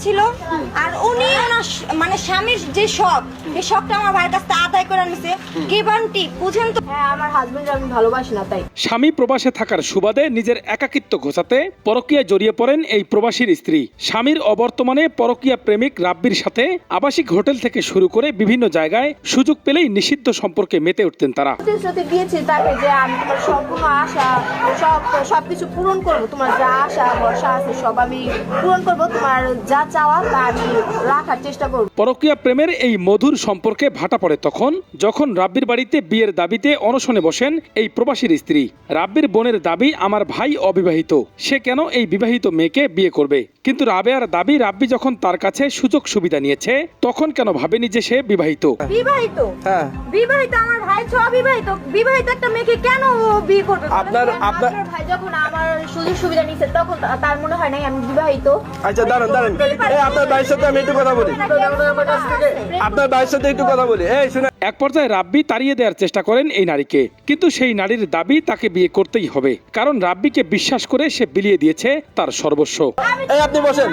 ছিল আর উনি ওনার মানে স্বামীর যে শখ এই শখটা আমার ভাইয়ের কাছে আদায় করে নিছে গিভান্টি বুঝেন তো। হ্যাঁ আমার হাজবেন্ড আমি ভালোবাসি না তাই। স্বামী প্রবাসে থাকার সুবাদে নিজের একাকিত্ব ঘোচাতে পরকীয়ায় জড়িয়ে পড়েন এই প্রবাসীর স্ত্রী। স্বামীর অবর্তমানে পরকীয়া প্রেমিক রাব্বির সাথে আবাসিক হোটেল থেকে শুরু করে বিভিন্ন জায়গায় সুযোগ পেলেই নিষিদ্ধ সম্পর্কে মেতে উঠতেন তারা। প্রতিশ্রুতি দিয়েছি তাকে যে আমি তোমার সম্পূর্ণ আশা সবকিছু পূরণ করব, তোমার যা আশা ভরসা আছে সব আমি পূরণ করব, তোমার যা চাওয়া তা আমি রাখার চেষ্টা করব। পরকীয়া প্রেমের এই মধুর সম্পর্কে ভাটা পড়ে তখন যখন রাব্বির বাড়িতে বিয়ের দাবিতে অনশনে বসেন এই প্রবাসীর স্ত্রী। রাব্বির বোনের দাবি আমার ভাই অবিবাহিত, সে কেন এই বিবাহিত মেয়েকে বিয়ে করবে। কিন্তু রাবেয়ার দাবি রাব্বি যখন তার কাছে সুযোগ সুবিধা নিয়েছে তখন কেন ভাবেনি যে সে বিবাহিত। বিবাহিত? হ্যাঁ বিবাহিত, আমার ভাই তো অবিবাহিত। বিবাহিত একটা মেয়েকে কেন ও বিয়ে করবে? আপনার ভাই যখন আমার সুযোগ সুবিধা নিয়েছে তখন তার মনে হয় নাই আমি বিবাহিত। আচ্ছা দাঁড়ান দাঁড়ান, এই আপনার ভাইয়ের সাথে আমি একটু কথা বলি, আপনার ভাইয়ের সাথে একটু কথা বলি। এই শুনে এক পর্যায়ে রাব্বি তাড়িয়ে দেওয়ার চেষ্টা করেন এই নারীকে, কিন্তু সেই নারীর দাবি তাকে বিয়ে করতেই হবে, কারণ রাব্বিকে বিশ্বাস করে সে বিলিয়ে দিয়েছে তার সর্বস্ব। এই আপনি বসেন,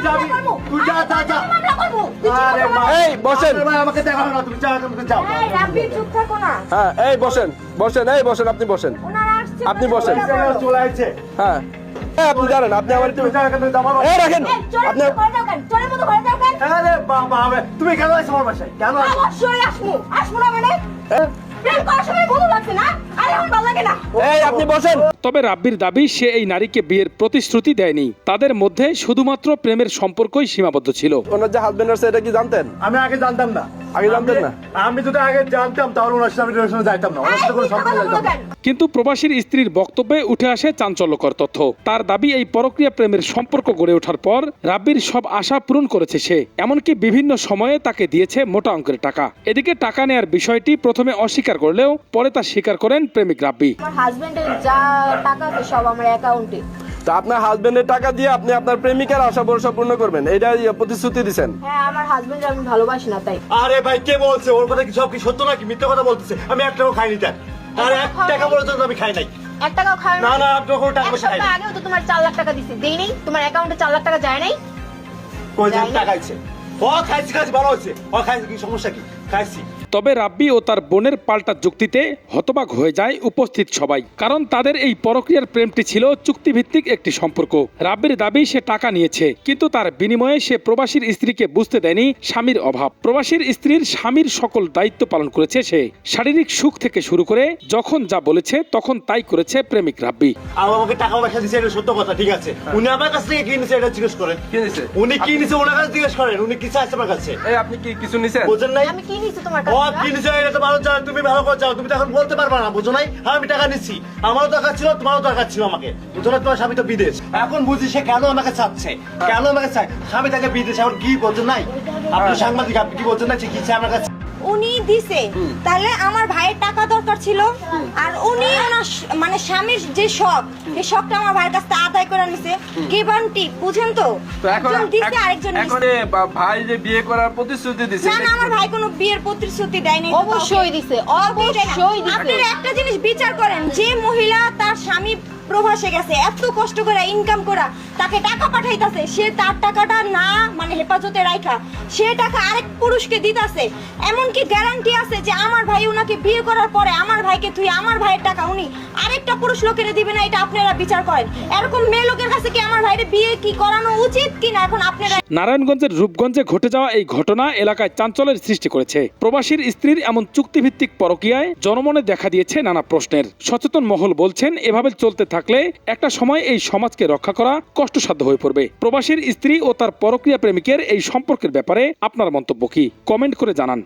এই বসেন, হ্যাঁ এই বসেন বসেন, এই বসেন, আপনি বসেন, আপনি বসেন, হ্যাঁ আপনি জানেন, আপনি আমার একটু এই রাখেন, আপনি তুমি কেন আছো আমার বাসায়? কেন আসবো না মানে প্রেম করার সময় বন্ধু লাগছে না, আরে আমার ভালো লাগে না। এই আপনি বসেন। তবে রাব্বির দাবি সে এই নারীকে বিয়ের প্রতিশ্রুতি দেয়নি, তাদের মধ্যে শুধুমাত্র প্রেমের সম্পর্কই সীমাবদ্ধ ছিল। ওনার যে হাজবেন্ড আছে এটা কি জানতেন? আমি আগে জানতাম না। আগে জানতেন না? আমি যদি আগে জানতাম তাহলে ওনার সাথে আমি রিলেশনে যাইতাম না, ওনার সাথে কোনো সম্পর্কে যাইতাম না। কিন্তু প্রবাসীর স্ত্রীর বক্তব্যে উঠে আসে চাঞ্চল্যকর তথ্য। তার দাবি এই পরক্রিয়া প্রেমের সম্পর্ক গড়ে ওঠার পর রাব্বির সব আশা পূরণ করেছে সে, এমনকি বিভিন্ন সময়ে তাকে দিয়েছে মোটা অঙ্কের টাকা। এদিকে টাকা নেয়ার বিষয়টি প্রথমে অস্বীকার করলেও পরে তা স্বীকার করেন প্রেমিক রাব্বি। আমার হাজবেন্ডের যা টাকা আছে সব আমার অ্যাকাউন্টে। তো আপনার হাজবেন্ডের টাকা দিয়ে আপনি আপনার প্রেমিকার আশা ভরসা পূর্ণ করবেন, এটাই প্রতিশ্রুতি দিচ্ছেন? হ্যাঁ আমার হাজবেন্ড আমি ভালোবাসি না তাই। আরে ভাই কে বলছে? ওর কথা কি সব কি সত্য নাকি মিথ্যা কথা বলতেছে? আমি এক টাকাও খাইনি তার। আর এক টাকা পর্যন্ত আমি খাই নাই। এক টাকাও খাই না না, আপনি কোনো টাকা পয়সা খাই নাই। আগেও তো তোমার 4 লাখ টাকা দিছি, দেই নাই? তোমার অ্যাকাউন্টে 4 লাখ টাকা যায় নাই? কই যে টাকা খাইছে? ও খাইছি ভালো হয়েছে। ও খাইছে, কি সমস্যা কি? খাইছি। তবে রাব্বি ও তার বোনের পাল্টা যুক্তিতে হতবাক হয়ে যায় উপস্থিত সবাই, কারণ তাদের এই পরক্রিয়ার প্রেমটি ছিল চুক্তিভিত্তিক একটি সম্পর্ক। রাব্বির দাবি সে টাকা নিয়েছে, কিন্তু তার বিনিময়ে সে প্রবাসীর স্ত্রীকে বুঝতে দেয়নি স্বামীর অভাব। প্রবাসীর স্ত্রীর স্বামীর সকল দায়িত্ব পালন করেছে সে, শারীরিক সুখ থেকে শুরু করে যখন যা বলেছে তখন তাই করেছে প্রেমিক রাব্বি। আমাকে টাকা পয়সা দিছে, এটা সত্য কথা, ঠিক আছে। উনি আমার কাছ থেকে কি নিছে এটা জিজ্ঞেস করেন। কি নিছে? উনি কি নিছে ওনার কাছে জিজ্ঞেস করেন। উনি কি চাইছে আমার কাছে? এই আপনি কি কিছু নিছেন? বুঝেন নাই? আমি কি নিছি তোমার ও কাছে? কি নিছে এটা তো ভালো জানো, তুমি ভালো করে জানো। তুমি তো এখন বলতে পারবা না, বুঝো নাই? হ্যাঁ আমি টাকা নিচ্ছি, আমারও দরকার ছিল, তোমারও দরকার ছিল আমাকে, বুঝো না? তোমার স্বামী তো বিদেশ। এখন বুঝি সে কেন আমাকে চাচ্ছে, কেন আমাকে চায়। স্বামী তাকে বিদেশ, এখন কি বলছেন নাই? আপনি সাংবাদিক, আপনি কি বলছেন না যে কি চায় আমার কাছে? উনি দিছে, তাহলে আমার ভাইয়ের টাকা দরকার ছিল আর উনি ওনার মানে স্বামীর যে শখ এই শখটা আমার ভাইয়ের কাছে আদায় করে নিছে গিভান্টি বুঝেন তো। তো এখন একজন দিছে আরেকজন এখন নিছে। ভাই যে বিয়ে করার প্রতিশ্রুতি দিছে, না না আমার ভাই কোনো বিয়ের প্রতিশ্রুতি দেয়নি। অবশ্যই দিছে, অবশ্যই দিছে। আপনারা একটা জিনিস বিচার করেন, যে মহিলা তার স্বামী প্রবাসে গেছে এত কষ্ট করে ইনকাম করা, তাকে টাকা পাঠাইতাছে, সে তার টাকাটা না মানে হেফাজতে রাখা সে টাকা আরেক পুরুষকে দিতাছে, এমনকি গ্যারান্টি আছে যে আমার ভাই উনাকে বিয়ে করার পরে আমার ভাইকে তুই আমার ভাইয়ের টাকা উনি আরেকটা পুরুষ লোকের দিবে না। এটা আপনারা বিচার করেন। এরকম মেয়ে লোকের কাছে কি আমার ভাইয়ের বিয়ে কি করানো উচিত কিনা এখন আপনারা। নারায়ণগঞ্জের রূপগঞ্জে ঘটে যাওয়া এই ঘটনা এলাকায় চাঞ্চল্যের সৃষ্টি করেছে। প্রবাসীর স্ত্রীর এমন চুক্তিভিত্তিক পরকীয়ায় জনমনে দেখা দিয়েছে নানা প্রশ্নের। সচেতন মহল বলছেন এভাবে চলতে থাকলে একটা সময় এই সমাজকে রক্ষা করা কষ্টসাধ্য হয়ে পড়বে। প্রবাসীর স্ত্রী ও তার পরকীয়া প্রেমিকের এই সম্পর্কের ব্যাপারে আপনার মন্তব্য কি? কমেন্ট করে জানান।